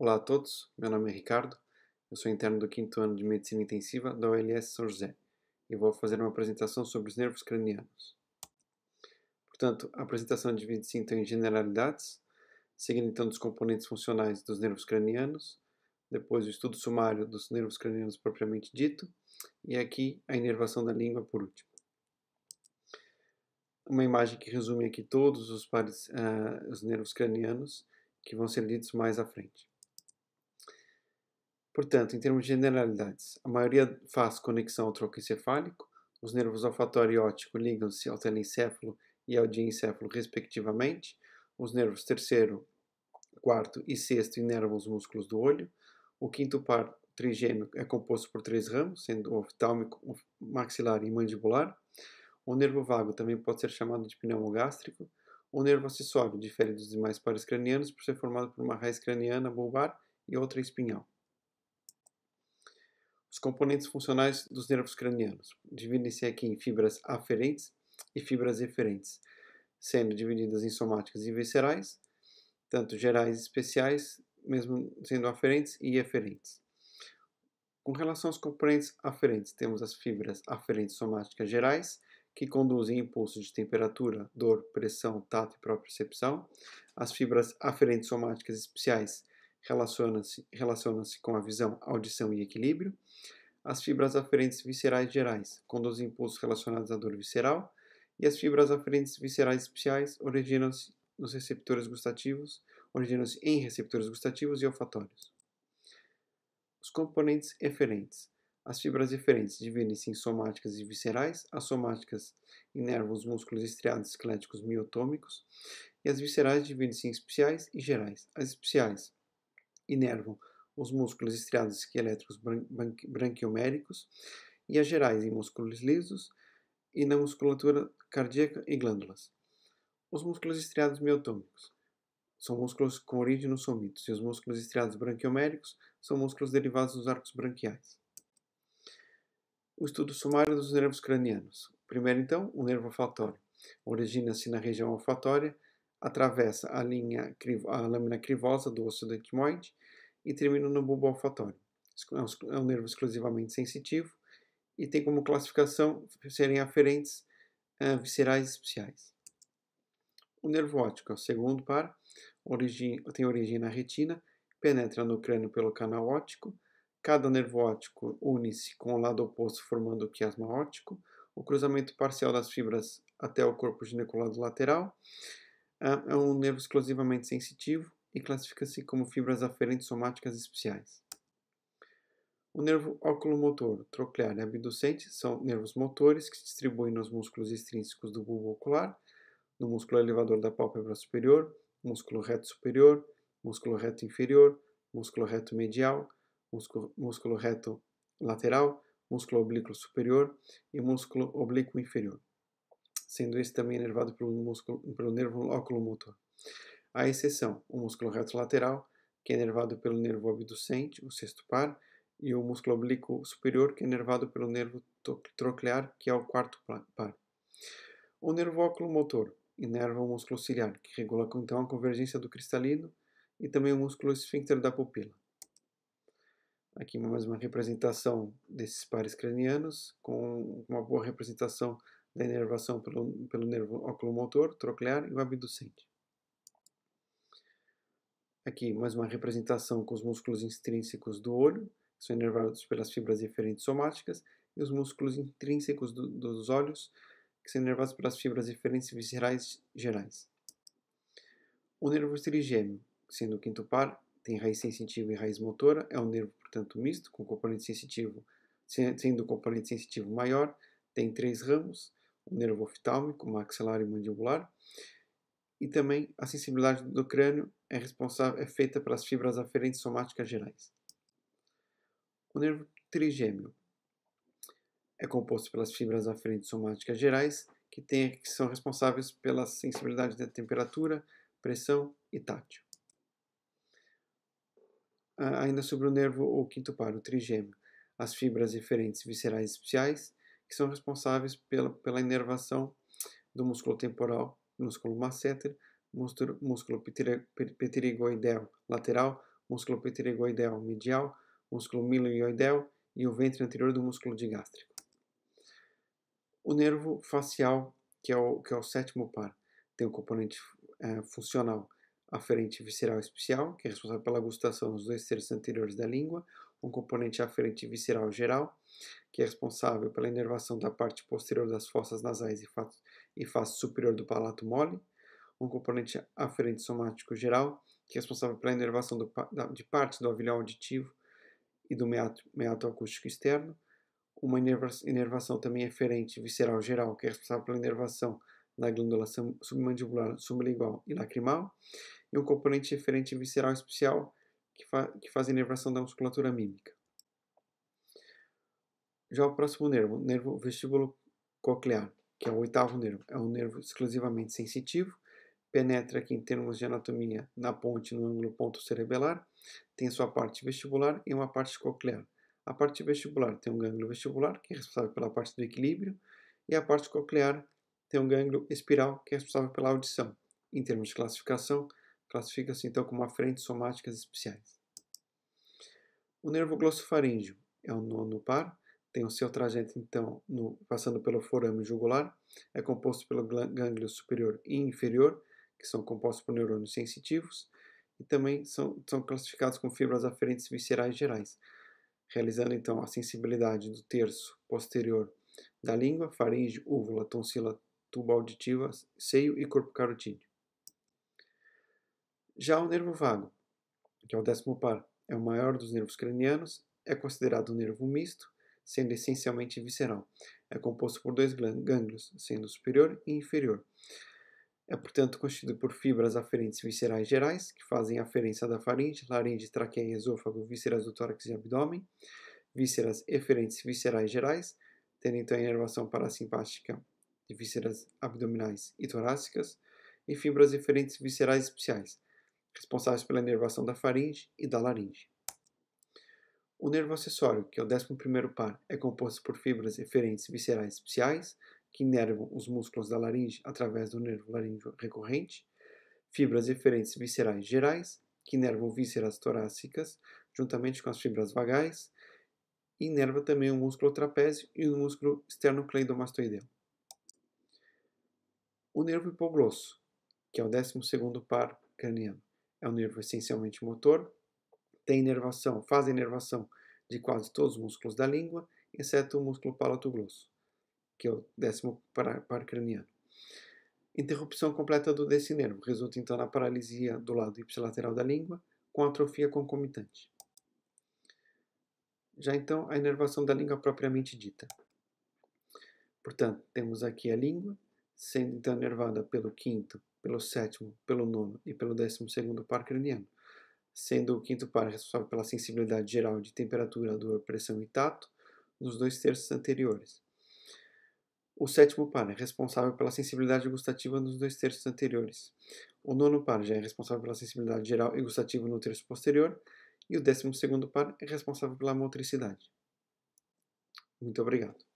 Olá a todos, meu nome é Ricardo, eu sou interno do 5º ano de Medicina Intensiva da OLS São José e vou fazer uma apresentação sobre os nervos cranianos. Portanto, a apresentação divide-se então em generalidades, seguindo então dos componentes funcionais dos nervos cranianos, depois o estudo sumário dos nervos cranianos propriamente dito e aqui a inervação da língua por último. Uma imagem que resume aqui todos os nervos cranianos que vão ser ditos mais à frente. Portanto, em termos de generalidades, a maioria faz conexão ao tronco encefálico, os nervos olfatório e óptico ligam-se ao telencéfalo e ao diencéfalo respectivamente, os nervos terceiro, quarto e sexto inervam os músculos do olho, o quinto par trigêmeo é composto por 3 ramos, sendo o oftálmico, o maxilar e mandibular, o nervo vago também pode ser chamado de pneumogástrico, o nervo acessório difere dos demais pares cranianos por ser formado por uma raiz craniana bulbar e outra espinhal. Os componentes funcionais dos nervos cranianos dividem-se aqui em fibras aferentes e fibras eferentes, sendo divididas em somáticas e viscerais, tanto gerais e especiais, mesmo sendo aferentes e eferentes. Com relação aos componentes aferentes, temos as fibras aferentes somáticas gerais, que conduzem impulsos de temperatura, dor, pressão, tato e propriocepção. As fibras aferentes somáticas especiais relacionam-se com a visão, audição e equilíbrio. As fibras aferentes viscerais gerais conduzem impulsos relacionados à dor visceral. E as fibras aferentes viscerais especiais originam-se em receptores gustativos e olfatórios. Os componentes eferentes. As fibras eferentes dividem-se em somáticas e viscerais. As somáticas inervam os músculos estriados esqueléticos miotômicos e as viscerais dividem-se em especiais e gerais. As especiais inervam os músculos estriados esqueléticos branquioméricos e as gerais em músculos lisos e na musculatura cardíaca e glândulas. Os músculos estriados miotômicos são músculos com origem nos somitos e os músculos estriados branquioméricos são músculos derivados dos arcos branquiais. O estudo sumário dos nervos cranianos. Primeiro, então, o nervo olfatório. Origina-se na região olfatória, atravessa a lâmina crivosa do osso do etmoide e termina no bulbo olfatório. É um nervo exclusivamente sensitivo e tem como classificação serem aferentes, viscerais e especiais. O nervo óptico é o segundo par, tem origem na retina, penetra no crânio pelo canal óptico. Cada nervo óptico une-se com o lado oposto formando o quiasma óptico. O cruzamento parcial das fibras até o corpo gineculado lateral é um nervo exclusivamente sensitivo e classifica-se como fibras aferentes somáticas especiais. O nervo oculomotor, troclear e abducente são nervos motores que se distribuem nos músculos extrínsecos do bulbo ocular, no músculo elevador da pálpebra superior, músculo reto superior, músculo reto inferior, músculo reto medial, músculo reto lateral, músculo oblíquo superior e músculo oblíquo inferior, sendo esse também inervado pelo nervo oculomotor. À exceção, o músculo reto lateral, que é inervado pelo nervo abducente, o sexto par, e o músculo oblíquo superior, que é inervado pelo nervo troclear, que é o quarto par. O nervo oculomotor inerva o músculo ciliar, que regula então a convergência do cristalino, e também o músculo esfíncter da pupila. Aqui mais uma representação desses pares cranianos, com uma boa representação da inervação pelo nervo oculomotor, troclear e o abducente. Aqui mais uma representação com os músculos intrínsecos do olho, que são inervados pelas fibras eferentes somáticas, e os músculos intrínsecos dos olhos, que são inervados pelas fibras eferentes viscerais gerais. O nervo trigêmeo, sendo o quinto par, tem raiz sensitiva e raiz motora, é um nervo, portanto, misto, com componente sensitivo, sendo o componente sensitivo maior, tem 3 ramos, o nervo oftálmico, maxilar e mandibular, e também a sensibilidade do crânio é feita pelas fibras aferentes somáticas gerais. O nervo trigêmeo é composto pelas fibras aferentes somáticas gerais, que são responsáveis pela sensibilidade da temperatura, pressão e tátil. Ainda sobre o quinto par, o trigêmeo, as fibras eferentes viscerais especiais, que são responsáveis pela inervação do músculo temporal, músculo masseter, músculo pterigoideo lateral, músculo pterygoidal medial, músculo milioidal e o ventre anterior do músculo digástrico. O nervo facial, que é o sétimo par, tem o componente funcional aferente visceral especial, que é responsável pela gustação nos 2 terços anteriores da língua, um componente aferente visceral geral, que é responsável pela inervação da parte posterior das fossas nasais e face superior do palato mole, um componente aferente somático geral, que é responsável pela inervação de parte do alveolo auditivo e do meato acústico externo, uma inervação também eferente visceral geral, que é responsável pela inervação da glândula submandibular, sublingual e lacrimal, e um componente eferente visceral especial, que faz a inervação da musculatura mímica. Já o próximo nervo, o nervo vestíbulo coclear, que é o oitavo nervo, é um nervo exclusivamente sensitivo, penetra aqui em termos de anatomia na ponte, no ângulo ponto cerebelar, tem sua parte vestibular e uma parte coclear. A parte vestibular tem um gânglio vestibular, que é responsável pela parte do equilíbrio, e a parte coclear tem um gânglio espiral, que é responsável pela audição. Em termos de classificação, classifica-se então como aferentes somáticas especiais. O nervo glossofaríngeo é o nono par, tem o seu trajeto então passando pelo forame jugular, é composto pelo gânglio superior e inferior, que são compostos por neurônios sensitivos, e também são classificados com fibras aferentes viscerais gerais, realizando então a sensibilidade do terço posterior da língua, faringe, úvula, tonsila, tuba auditiva, seio e corpo carotídeo. Já o nervo vago, que é o décimo par, é o maior dos nervos cranianos, é considerado um nervo misto, sendo essencialmente visceral. É composto por 2 gânglios, sendo superior e inferior. É, portanto, constituído por fibras aferentes viscerais gerais, que fazem aferência da faringe, laringe, traqueia, esôfago, vísceras do tórax e abdômen, vísceras eferentes viscerais gerais, tendo então a inervação parasimpática de vísceras abdominais e torácicas, e fibras eferentes viscerais especiais, responsáveis pela inervação da faringe e da laringe. O nervo acessório, que é o 11º par, é composto por fibras eferentes viscerais especiais, que inervam os músculos da laringe através do nervo laríngeo recorrente, fibras eferentes viscerais gerais, que inervam vísceras torácicas, juntamente com as fibras vagais, e inerva também o músculo trapézio e o músculo esternocleidomastoideu. O nervo hipoglosso, que é o 12º par craniano, é um nervo essencialmente motor, faz a inervação de quase todos os músculos da língua, exceto o músculo palatoglosso, que é o 10º par craniano. Interrupção completa desse nervo resulta então na paralisia do lado ipsilateral da língua, com atrofia concomitante. Já então a inervação da língua propriamente dita. Portanto, temos aqui a língua, sendo então inervada pelo 5º, pelo 7º, pelo 9º e pelo 12º par craniano, sendo o 5º par responsável pela sensibilidade geral de temperatura, dor, pressão e tato nos 2 terços anteriores. O 7º par é responsável pela sensibilidade gustativa nos 2 terços anteriores. O 9º par já é responsável pela sensibilidade geral e gustativa no terço posterior, e o 12º par é responsável pela motricidade. Muito obrigado.